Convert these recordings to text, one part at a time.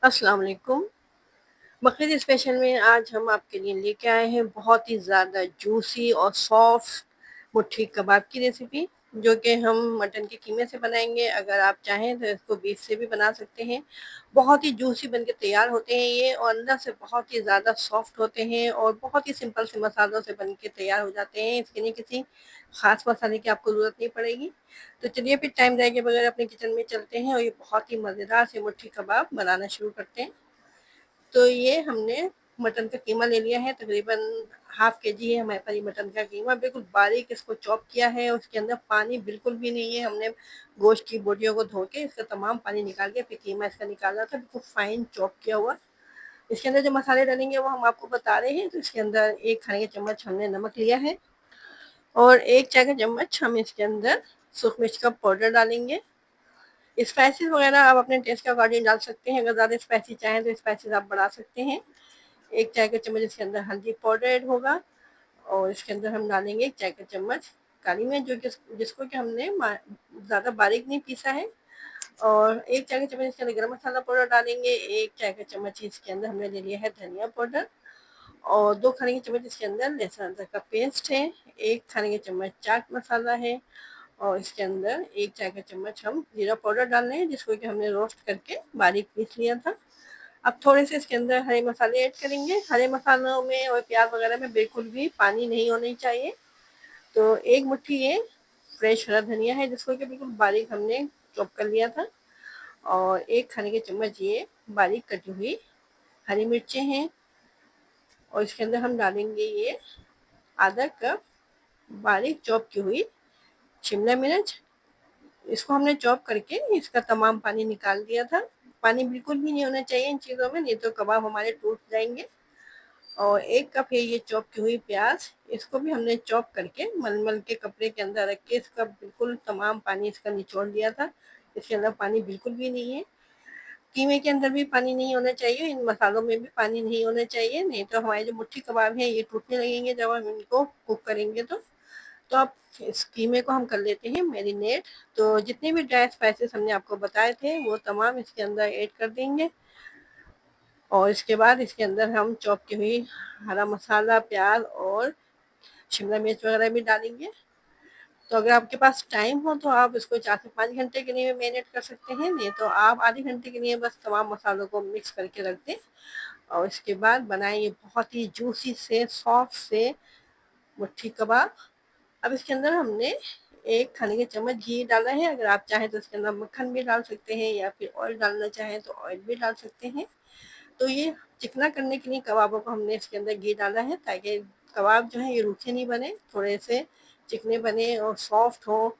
अस्सलाम वालेकुम। बकरीद स्पेशल में आज हम आपके लिए लेके आए हैं बहुत ही ज़्यादा जूसी और सॉफ्ट मुट्ठी कबाब की रेसिपी, जो कि हम मटन के कीमे से बनाएंगे। अगर आप चाहें तो इसको बीफ से भी बना सकते हैं। बहुत ही जूसी बन के तैयार होते हैं ये, और अंदर से बहुत ही ज़्यादा सॉफ्ट होते हैं और बहुत ही सिंपल से मसालों से बन के तैयार हो जाते हैं। इसके लिए किसी ख़ास मसाले की आपको ज़रूरत नहीं पड़ेगी। तो चलिए फिर टाइम जाए के बगैर अपने किचन में चलते हैं और ये बहुत ही मज़ेदार से मुट्ठी कबाब बनाना शुरू करते हैं। तो ये हमने मटन का कीमा ले लिया है, तकरीबन हाफ के जी है हमारे पास ये मटन का कीमा। बिल्कुल बारीक इसको चॉप किया है, उसके अंदर पानी बिल्कुल भी नहीं है। हमने गोश्त की बोटियों को धो के इसका तमाम पानी निकाल के फिर कीमा इसका निकाला था, बिल्कुल फाइन चॉप किया हुआ। इसके अंदर जो मसाले डालेंगे वो हम आपको बता रहे हैं। तो इसके अंदर 1 खाने का चम्मच हमने नमक लिया है और 1 चाय का चम्मच हम इसके अंदर सूख मिर्च का पाउडर डालेंगे। स्पाइसेस वगैरह आप अपने टेस्ट के अकॉर्डिंग डाल सकते हैं। अगर ज़्यादा स्पाइसी चाहें तो स्पाइसेस आप बढ़ा सकते हैं। 1 चाय का चम्मच इसके अंदर हल्दी पाउडर ऐड होगा और इसके अंदर हम डालेंगे 1 चाय का चम्मच काली मिर्च, जो कि जिसको कि हमने ज़्यादा बारीक नहीं पीसा है। और 1 चाय का चम्मच इसके अंदर गरम मसाला पाउडर डालेंगे। 1 चाय का चम्मच इसके अंदर हमने ले लिया है धनिया पाउडर और 2 खाने के चम्मच इसके अंदर लहसुन अदरक का पेस्ट है। 1 खाने के चम्मच चाट मसाला है और इसके अंदर 1 चाय का चम्मच हम जीरा पाउडर डाल रहे हैं, जिसको कि हमने रोस्ट करके बारीक पीस लिया था। अब थोड़े से इसके अंदर हरे मसाले ऐड करेंगे। हरे मसालों में और प्याज वगैरह में बिल्कुल भी पानी नहीं होनी चाहिए। तो 1 मुट्ठी ये फ्रेश हरा धनिया है, जिसको कि बिल्कुल बारीक हमने चॉप कर लिया था। और 1 खाने के चम्मच ये बारीक कटी हुई हरी मिर्चें हैं और इसके अंदर हम डालेंगे ये आधा कप बारीक चॉप की हुई शिमला मिर्च। इसको हमने चॉप करके इसका तमाम पानी निकाल दिया था। पानी बिल्कुल भी नहीं होना चाहिए इन चीज़ों में, नहीं तो कबाब हमारे टूट जाएंगे। और 1 कप है ये चॉप की हुई प्याज, इसको भी हमने चॉप करके मलमल के कपड़े के अंदर रख के इसका बिल्कुल तमाम पानी इसका निचोड़ दिया था। इसके अंदर पानी बिल्कुल भी नहीं है। कीमे के अंदर भी पानी नहीं होना चाहिए, इन मसालों में भी पानी नहीं होना चाहिए, नहीं तो हमारे जो मुट्ठी कबाब है ये टूटने लगेंगे जब हम इनको कुक करेंगे। तो अब इस कीमे को हम कर लेते हैं मैरिनेट। तो जितने भी ड्राई स्पाइसेस हमने आपको बताए थे वो तमाम इसके अंदर ऐड कर देंगे और इसके बाद इसके अंदर हम चॉप की हुई हरा मसाला, प्याज और शिमला मिर्च वगैरह भी डालेंगे। तो अगर आपके पास टाइम हो तो आप इसको 4 से 5 घंटे के लिए मैरिनेट कर सकते हैं, नहीं तो आप आधे घंटे के लिए बस तमाम मसालों को मिक्स करके रख दें और इसके बाद बनाएं ये बहुत ही जूसी से सॉफ्ट से मुट्ठी कबाब। अब इसके अंदर हमने 1 खाने के चम्मच घी डाला है। अगर आप चाहें तो इसके अंदर मक्खन भी डाल सकते हैं या फिर ऑयल डालना चाहें तो ऑयल भी डाल सकते हैं। तो ये चिकना करने के लिए कबाबों को हमने इसके अंदर घी डाला है, ताकि कबाब जो है ये रूखे नहीं बने, थोड़े से चिकने बने और सॉफ्ट हो।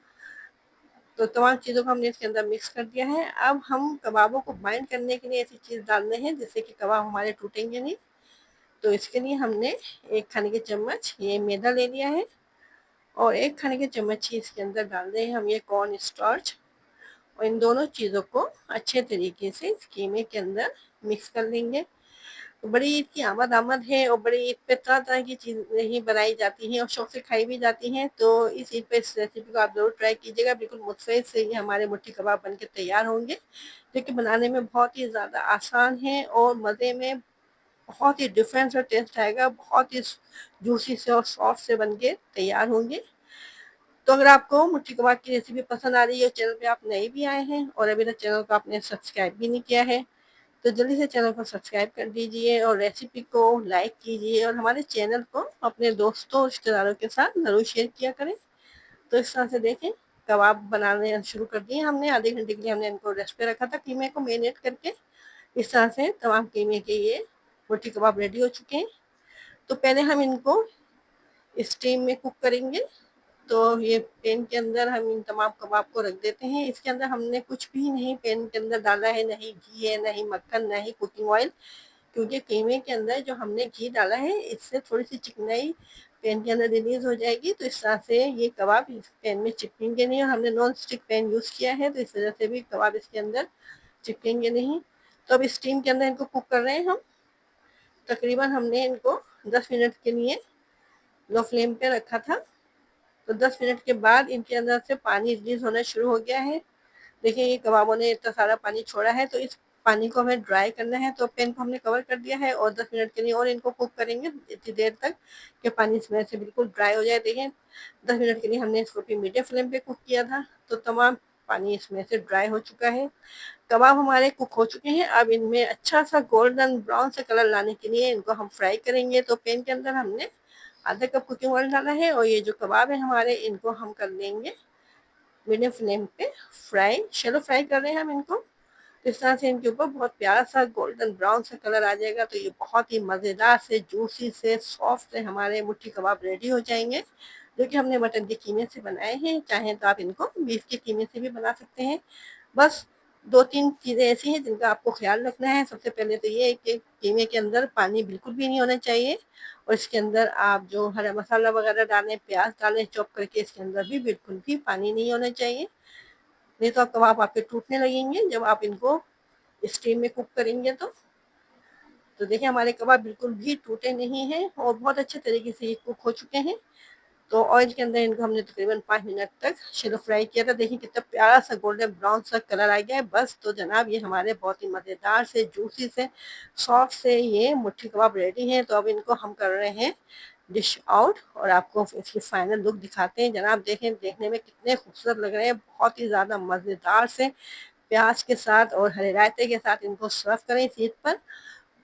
तो तमाम चीज़ों को हमने इसके अंदर मिक्स कर दिया है। अब हम कबाबों को बाइंड करने के लिए ऐसी चीज़ डालने हैं जिससे कि कबाब हमारे टूटेंगे नहीं। तो इसके लिए हमने 1 खाने के चम्मच ये मैदा ले लिया है और 1 खाने के चम्मच ही इसके अंदर डाल रहे हैं हम ये कॉर्न स्टार्च। और इन दोनों चीज़ों को अच्छे तरीके से इस कीमे के अंदर मिक्स कर लेंगे। तो बड़ी ईद की आमद है और बड़ी ईद पे तरह तरह की चीज़ें ही बनाई जाती हैं और शौक से खाई भी जाती हैं। तो इस ईद पे इस रेसिपी को आप ज़रूर ट्राई कीजिएगा। बिल्कुल मुझसे से ये हमारे मुट्ठी कबाब बन के तैयार होंगे, जो कि बनाने में बहुत ही ज़्यादा आसान है और मज़े में बहुत ही डिफरेंट सा टेस्ट आएगा। बहुत ही जूसी से और सॉफ्ट से बन के तैयार होंगे। तो अगर आपको मुट्ठी कबाब की रेसिपी पसंद आ रही है, चैनल पे आप नए भी आए हैं और अभी तक चैनल को आपने सब्सक्राइब भी नहीं किया है, तो जल्दी से चैनल को सब्सक्राइब कर दीजिए और रेसिपी को लाइक कीजिए और हमारे चैनल को अपने दोस्तों रिश्तेदारों के साथ ज़रूर शेयर किया करें। तो इस तरह से देखें कबाब बनाने शुरू कर दिए हमने। आधे घंटे के लिए हमने इनको रेस्ट पे रखा था कीमे को मैरिनेट करके। इस तरह से तमाम कीमे के ये मुट्ठी कबाब रेडी हो चुके हैं। तो पहले हम इनको स्टीम में कुक करेंगे। तो ये पैन के अंदर हम इन तमाम कबाब को रख देते हैं। इसके अंदर हमने कुछ भी नहीं पैन के अंदर डाला है, नहीं घी है, नहीं मक्खन, नहीं कुकिंग ऑयल, क्योंकि कीमे के अंदर जो हमने घी डाला है इससे थोड़ी सी चिकनाई पैन के अंदर रिलीज हो जाएगी। तो इस तरह से ये कबाब इस पैन में चिपकेंगे नहीं और हमने नॉन स्टिक पैन यूज़ किया है, तो इस वजह से भी कबाब इसके अंदर चिपकेंगे नहीं। तो अब स्टीम के अंदर इनको कुक कर रहे हैं हम। तकरीबन हमने इनको 10 मिनट के लिए लो फ्लेम पे रखा था। तो 10 मिनट के बाद इनके अंदर से पानी रिलीज होना शुरू हो गया है। देखिए ये कबाबों ने इतना सारा पानी छोड़ा है। तो इस पानी को हमें ड्राई करना है, तो पैन को हमने कवर कर दिया है और 10 मिनट के लिए और इनको कुक करेंगे इतनी देर तक कि पानी इसमें से बिल्कुल ड्राई हो जाए। देखिए 10 मिनट के लिए हमने इसको भी मीडियम फ्लेम पे कुक किया था, तो तमाम पानी इसमें से ड्राई हो चुका है। कबाब हमारे कुक हो चुके हैं। अब इनमें अच्छा सा गोल्डन ब्राउन सा कलर लाने के लिए इनको हम फ्राई करेंगे। तो पैन के अंदर हमने आधा कप कुकिंग ऑयल डाला है और ये जो कबाब है हमारे, इनको हम कर लेंगे मीडियम फ्लेम पे फ्राई। शैलो फ्राई कर रहे हैं हम इनको। तो इस तरह से इनके ऊपर बहुत प्यारा सा गोल्डन ब्राउन सा कलर आ जाएगा, तो ये बहुत ही मज़ेदार से, जूसी से, सॉफ्ट से हमारे मुट्ठी कबाब रेडी हो जाएंगे, जो कि हमने मटन के कीमे से बनाए हैं। चाहें तो आप इनको बीफ के कीमे से भी बना सकते हैं। बस 2-3 चीज़ें ऐसी हैं जिनका आपको ख्याल रखना है। सबसे पहले तो ये है कि कीमे के अंदर पानी बिल्कुल भी नहीं होना चाहिए, और इसके अंदर आप जो हरा मसाला वगैरह डालें, प्याज डालें चॉप करके, इसके अंदर भी बिल्कुल भी पानी नहीं होना चाहिए, नहीं तो कबाब आपके टूटने लगेंगे जब आप इनको स्टीम में कुक करेंगे। तो देखिए हमारे कबाब बिल्कुल भी टूटे नहीं हैं और बहुत अच्छे तरीके से ये कुक हो चुके हैं। तो ऑयल के अंदर इनको हमने तकरीबन 5 मिनट तक शैलो फ्राई किया था। देखिए कितना प्यारा सा गोल्डन ब्राउन सा कलर आ गया है। बस तो जनाब ये हमारे बहुत ही मज़ेदार से, जूसी से, सॉफ्ट से ये मुट्ठी कबाब रेडी हैं। तो अब इनको हम कर रहे हैं डिश आउट और आपको इसकी फाइनल लुक दिखाते हैं। जनाब देखें, देखने में कितने खूबसूरत लग रहे हैं, बहुत ही ज़्यादा मज़ेदार से, प्याज के साथ और हरे रायते के साथ इनको सर्व करें इस ईद पर।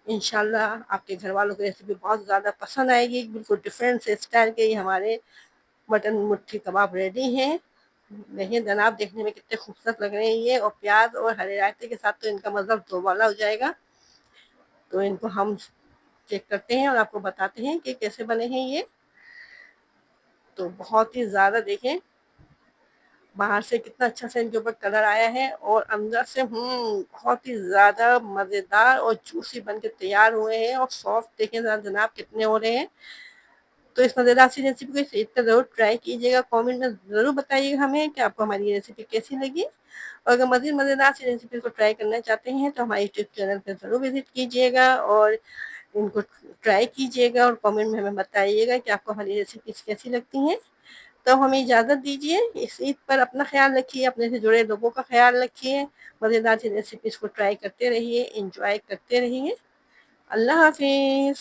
इंशाल्लाह आपके घर वालों को रेसिपी बहुत ज़्यादा पसंद आएगी। बिल्कुल डिफरेंट से स्टाइल के ये हमारे मटन मुट्ठी कबाब रेडी हैं। देखिए जनाब, देखने में कितने खूबसूरत लग रहे हैं ये, और प्याज और हरे रायते के साथ तो इनका मतलब दोबाला हो जाएगा। तो इनको हम चेक करते हैं और आपको बताते हैं कि कैसे बने हैं ये। तो बहुत ही ज़्यादा देखें, बाहर से कितना अच्छा सा इनके ऊपर कलर आया है और अंदर से बहुत ही ज़्यादा मज़ेदार और जूसी बन के तैयार हुए हैं और सॉफ्ट। देखें जनाब कितने हो रहे हैं। तो इस मज़ेदार सी रेसिपी को इस ईद पर ज़रूर ट्राई कीजिएगा। कमेंट में ज़रूर बताइएगा हमें कि आपको हमारी ये रेसिपी कैसी लगी, और अगर मज़ीद मज़ेदार सी रेसिपी को ट्राई करना चाहते हैं तो हमारे यूट्यूब चैनल पर ज़रूर विजिट कीजिएगा और इनको ट्राई कीजिएगा और कमेंट में हमें बताइएगा कि आपको हमारी रेसिपीज़ कैसी लगती हैं। तो हमें इजाज़त दीजिए। इस ईद पर अपना ख्याल रखिए, अपने से जुड़े लोगों का ख्याल रखिए, मज़ेदार सी रेसिपीज़ को ट्राई करते रहिए, एंजॉय करते रहिए। अल्लाह हाफिज़।